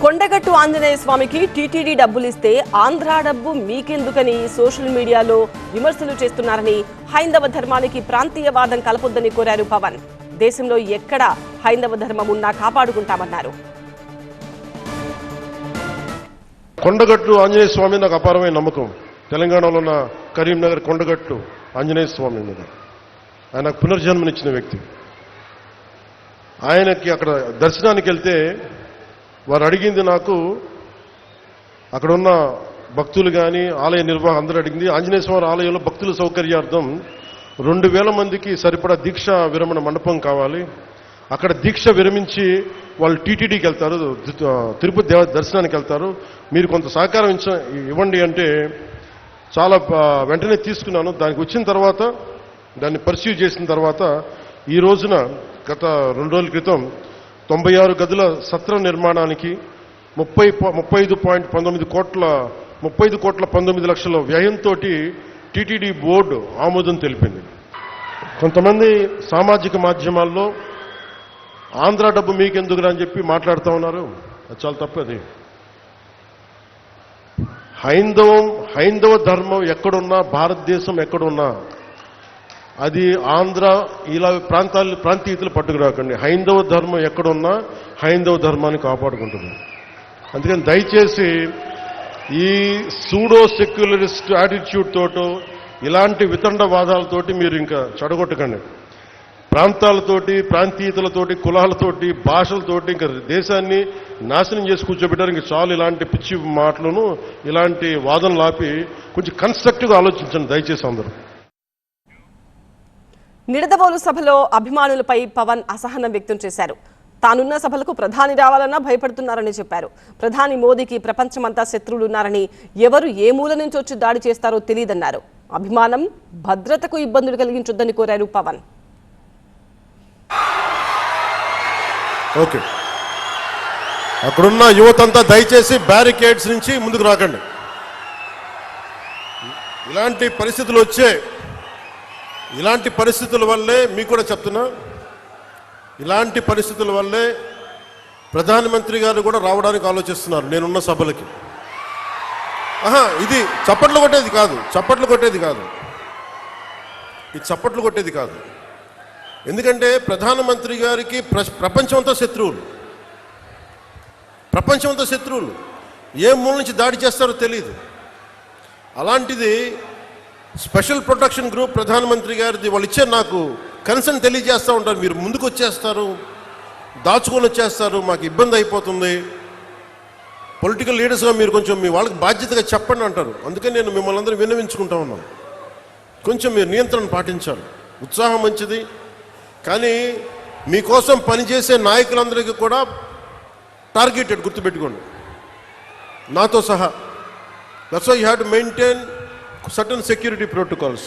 కొండగట్టు ఆంజనేయ స్వామికి టీటీడీ డబ్బులు ఇస్తే ఆంధ్ర డబ్బు మీకెందుకని సోషల్ మీడియాలో విమర్శలు చేస్తున్నారని హైందవ ధర్మానికి ప్రాంతీయవాదం కలపొద్దని కోరారు పవన్. దేశంలో ఎక్కడ హైందవ ధర్మం ఉన్నా కాపాడుకుంటామన్నారు. కొండగట్టు ఆంజనేయ స్వామి నాకు అపారమైన నమ్మకం. తెలంగాణలో ఉన్న కరీంనగర్ కొండగట్టు ఆంజనేయ స్వామి మీద ఆయన పునర్జన్మనిచ్చిన వ్యక్తి. ఆయనకి అక్కడ దర్శనానికి వెళ్తే వారు అడిగింది, నాకు అక్కడ ఉన్న భక్తులు కానీ ఆలయ నిర్వాహకులు అందరూ అడిగింది, ఆంజనేయ స్వామి ఆలయంలో భక్తుల సౌకర్యార్థం 2000 మందికి సరిపడా దీక్ష విరమణ మండపం కావాలి. అక్కడ దీక్ష విరమించి వాళ్ళు టీటీడీకి వెళ్తారు, తిరుపతి దర్శనానికి వెళ్తారు, మీరు కొంత సహకారం ఇవ్వండి అంటే చాలా వెంటనే తీసుకున్నాను. దానికి వచ్చిన తర్వాత దాన్ని పర్సీవ్ చేసిన తర్వాత ఈ రోజున గత 2 రోజుల క్రితం 96 గదుల సత్రం నిర్మాణానికి 35.19 కోట్ల 19 లక్షల వ్యయంతో టీటీడీ బోర్డు ఆమోదం తెలిపింది. కొంతమంది సామాజిక మాధ్యమాల్లో ఆంధ్ర డబ్బు మీకెందుకురా అని చెప్పి మాట్లాడుతూ ఉన్నారు. అది చాలా తప్పది. హైందవ ధర్మం ఎక్కడున్నా, భారతదేశం ఎక్కడున్నా అది ఆంధ్ర ఇలా ప్రాంతీయతలు పట్టుకురాకండి. హైందవ ధర్మం ఎక్కడున్నా హైందవ ధర్మాన్ని కాపాడుకుంటుంది. అందుకని దయచేసి ఈ సూడో సెక్యులరిస్ట్ యాటిట్యూడ్ తోటో ఇలాంటి వితండవాదాలతోటి మీరు ఇంకా చెడగొట్టకండి. ప్రాంతాలతోటి, ప్రాంతీయతలతోటి, కులాలతోటి, భాషలతోటి ఇంకా దేశాన్ని నాశనం చేసి కూర్చోబెట్టారు. ఇంక చాలు ఇలాంటి పిచ్చి మాటలను, ఇలాంటి వాదనలు ఆపి కొంచెం కన్స్ట్రక్టివ్గా ఆలోచించండి దయచేసి అందరూ. నిడదవోలు సభలో అభిమానులపై పవన్ అసహనం వ్యక్తం చేశారు. తానున్న సభలకు ప్రధాని రావాలన్నా భయపడుతున్నారని చెప్పారు. ప్రధాని మోదీకి ప్రపంచమంతా శత్రువులున్నారని, ఎవరు ఏ మూల నుంచి వచ్చి దాడి చేస్తారో తెలియదన్నారు. అభిమానం, భద్రతకు ఇబ్బందులు కలిగించొద్దని కోరారు పవన్. ఓకే, అక్కడున్న యువతంతా దయచేసి బ్యారికేడ్స్ నుంచి ముందుకు రాకండి. ఇలాంటి పరిస్థితుల వల్లే మీకు కూడా చెప్తున్నా, ఇలాంటి పరిస్థితుల వల్లే ప్రధానమంత్రి గారు కూడా రావడానికి ఆలోచిస్తున్నారు నేనున్న సభలకి. ఇది చప్పట్లు కొట్టేది కాదు. ఎందుకంటే ప్రధానమంత్రి గారికి ప్రపంచమంతా శత్రువులు, ఏ మూల నుంచి దాడి చేస్తారో తెలియదు. అలాంటిది స్పెషల్ ప్రొటెక్షన్ గ్రూప్ ప్రధానమంత్రి గారిది వాళ్ళు ఇచ్చే నాకు కన్సర్న్ తెలియజేస్తూ ఉంటారు. మీరు ముందుకు వచ్చేస్తారు, దాచుకొని వచ్చేస్తారు, మాకు ఇబ్బంది అయిపోతుంది, పొలిటికల్ లీడర్స్గా మీరు కొంచెం మీ వాళ్ళకి బాధ్యతగా చెప్పండి అంటారు. అందుకని నేను మిమ్మల్ని అందరూ విన్నవించుకుంటా ఉన్నాను, కొంచెం మీరు నియంత్రణ పాటించాలి. ఉత్సాహం మంచిది, కానీ మీకోసం పనిచేసే నాయకులందరికీ కూడా టార్గెటెడ్, గుర్తుపెట్టుకోండి, నాతో సహా. That's why you have to maintain certain security protocols.